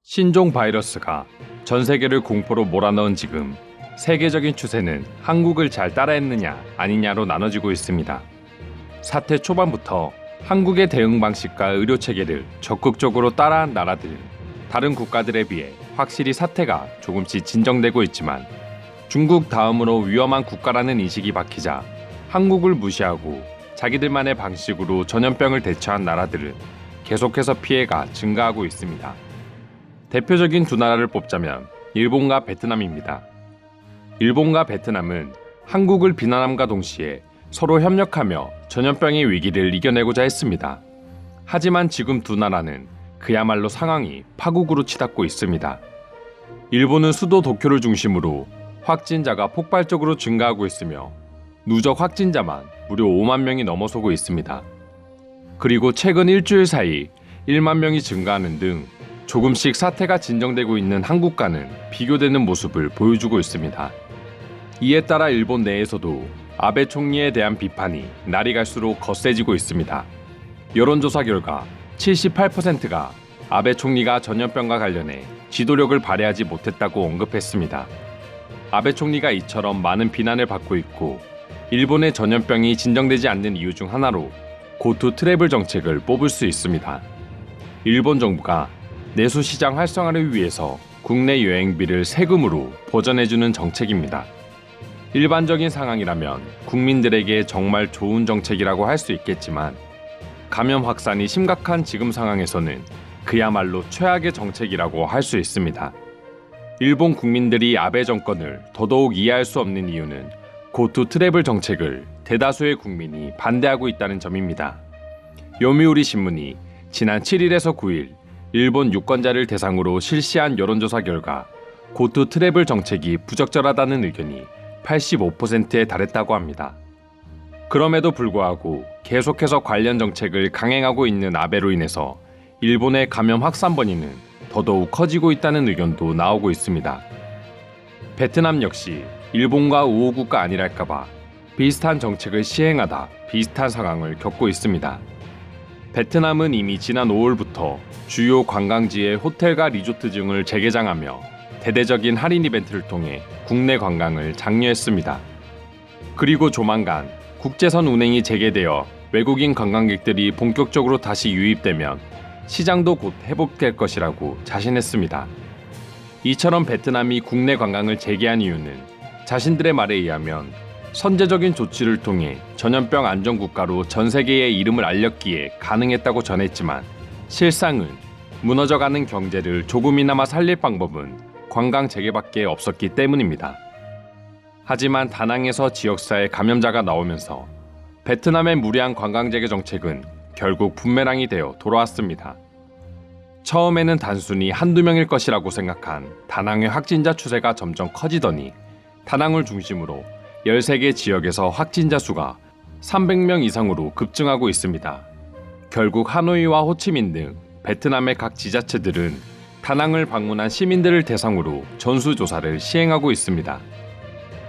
신종 바이러스가 전 세계를 공포로 몰아넣은 지금 세계적인 추세는 한국을 잘 따라했느냐 아니냐로 나눠지고 있습니다. 사태 초반부터 한국의 대응 방식과 의료 체계를 적극적으로 따라한 나라들은 다른 국가들에 비해 확실히 사태가 조금씩 진정되고 있지만 중국 다음으로 위험한 국가라는 인식이 박히자 한국을 무시하고 자기들만의 방식으로 전염병을 대처한 나라들은 계속해서 피해가 증가하고 있습니다. 대표적인 두 나라를 뽑자면 일본과 베트남입니다. 일본과 베트남은 한국을 비난함과 동시에 서로 협력하며 전염병의 위기를 이겨내고자 했습니다. 하지만 지금 두 나라는 그야말로 상황이 파국으로 치닫고 있습니다. 일본은 수도 도쿄를 중심으로 확진자가 폭발적으로 증가하고 있으며 누적 확진자만 무려 5만 명이 넘어서고 있습니다. 그리고 최근 일주일 사이 1만 명이 증가하는 등 조금씩 사태가 진정되고 있는 한국과는 비교되는 모습을 보여주고 있습니다. 이에 따라 일본 내에서도 아베 총리에 대한 비판이 날이 갈수록 거세지고 있습니다. 여론조사 결과 78%가 아베 총리가 전염병과 관련해 지도력을 발휘하지 못했다고 언급했습니다. 아베 총리가 이처럼 많은 비난을 받고 있고 일본의 전염병이 진정되지 않는 이유 중 하나로 고투 트래블 정책을 뽑을 수 있습니다. 일본 정부가 내수 시장 활성화를 위해서 국내 여행비를 세금으로 보전해주는 정책입니다. 일반적인 상황이라면 국민들에게 정말 좋은 정책이라고 할 수 있겠지만 감염 확산이 심각한 지금 상황에서는 그야말로 최악의 정책이라고 할 수 있습니다. 일본 국민들이 아베 정권을 더더욱 이해할 수 없는 이유는 고투 트래블 정책을 대다수의 국민이 반대하고 있다는 점입니다. 요미우리 신문이 지난 7일에서 9일 일본 유권자를 대상으로 실시한 여론조사 결과 고투 트래블 정책이 부적절하다는 의견이 85%에 달했다고 합니다. 그럼에도 불구하고 계속해서 관련 정책을 강행하고 있는 아베로 인해서 일본의 감염 확산 번위는 더더욱 커지고 있다는 의견도 나오고 있습니다. 베트남 역시 일본과 우호국가 아니랄까봐 비슷한 정책을 시행하다 비슷한 상황을 겪고 있습니다. 베트남은 이미 지난 5월부터 주요 관광지의 호텔과 리조트 등을 재개장하며 대대적인 할인 이벤트를 통해 국내 관광을 장려했습니다. 그리고 조만간 국제선 운행이 재개되어 외국인 관광객들이 본격적으로 다시 유입되면 시장도 곧 회복될 것이라고 자신했습니다. 이처럼 베트남이 국내 관광을 재개한 이유는 자신들의 말에 의하면 선제적인 조치를 통해 전염병 안전국가로 전 세계에 이름을 알렸기에 가능했다고 전했지만 실상은 무너져가는 경제를 조금이나마 살릴 방법은 관광 재개밖에 없었기 때문입니다. 하지만 다낭에서 지역사회 감염자가 나오면서 베트남의 무리한 관광 재개 정책은 결국 붐메랑이 되어 돌아왔습니다. 처음에는 단순히 한두 명일 것이라고 생각한 다낭의 확진자 추세가 점점 커지더니 다낭을 중심으로 13개 지역에서 확진자 수가 300명 이상으로 급증하고 있습니다. 결국 하노이와 호치민 등 베트남의 각 지자체들은 다낭을 방문한 시민들을 대상으로 전수조사를 시행하고 있습니다.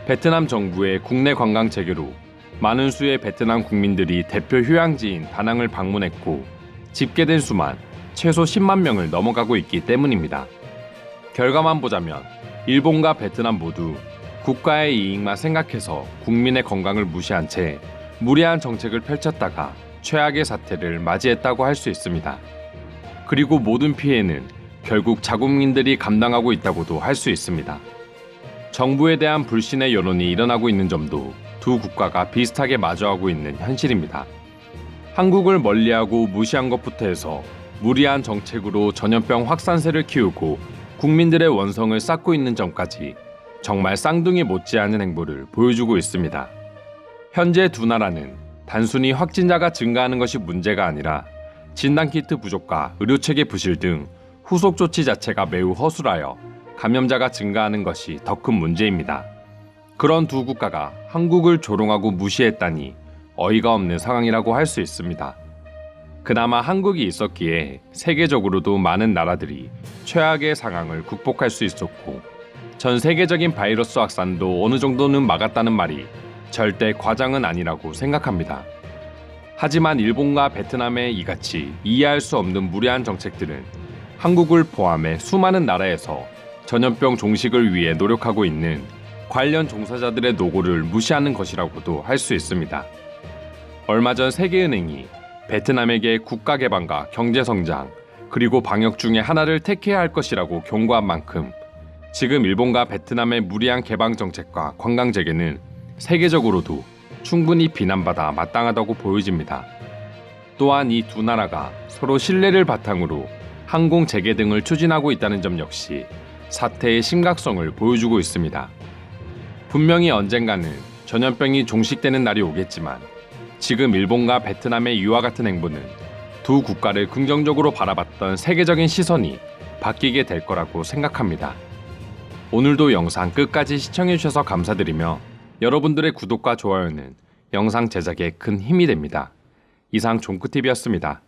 베트남 정부의 국내 관광 재개로 많은 수의 베트남 국민들이 대표 휴양지인 다낭을 방문했고 집계된 수만 최소 10만 명을 넘어가고 있기 때문입니다. 결과만 보자면 일본과 베트남 모두 국가의 이익만 생각해서 국민의 건강을 무시한 채 무리한 정책을 펼쳤다가 최악의 사태를 맞이했다고 할 수 있습니다. 그리고 모든 피해는 결국 자국민들이 감당하고 있다고도 할 수 있습니다. 정부에 대한 불신의 여론이 일어나고 있는 점도 두 국가가 비슷하게 마주하고 있는 현실입니다. 한국을 멀리하고 무시한 것부터 해서 무리한 정책으로 전염병 확산세를 키우고 국민들의 원성을 쌓고 있는 점까지 정말 쌍둥이 못지않은 행보를 보여주고 있습니다. 현재 두 나라는 단순히 확진자가 증가하는 것이 문제가 아니라 진단키트 부족과 의료체계 부실 등 후속 조치 자체가 매우 허술하여 감염자가 증가하는 것이 더 큰 문제입니다. 그런 두 국가가 한국을 조롱하고 무시했다니 어이가 없는 상황이라고 할 수 있습니다. 그나마 한국이 있었기에 세계적으로도 많은 나라들이 최악의 상황을 극복할 수 있었고 전 세계적인 바이러스 확산도 어느 정도는 막았다는 말이 절대 과장은 아니라고 생각합니다. 하지만 일본과 베트남의 이같이 이해할 수 없는 무리한 정책들은 한국을 포함해 수많은 나라에서 전염병 종식을 위해 노력하고 있는 관련 종사자들의 노고를 무시하는 것이라고도 할 수 있습니다. 얼마 전 세계은행이 베트남에게 국가 개방과 경제 성장 그리고 방역 중에 하나를 택해야 할 것이라고 경고한 만큼 지금 일본과 베트남의 무리한 개방 정책과 관광 재개는 세계적으로도 충분히 비난받아 마땅하다고 보여집니다. 또한 이 두 나라가 서로 신뢰를 바탕으로 항공 재개 등을 추진하고 있다는 점 역시 사태의 심각성을 보여주고 있습니다. 분명히 언젠가는 전염병이 종식되는 날이 오겠지만 지금 일본과 베트남의 이와 같은 행보는 두 국가를 긍정적으로 바라봤던 세계적인 시선이 바뀌게 될 거라고 생각합니다. 오늘도 영상 끝까지 시청해주셔서 감사드리며 여러분들의 구독과 좋아요는 영상 제작에 큰 힘이 됩니다. 이상 종크TV였습니다.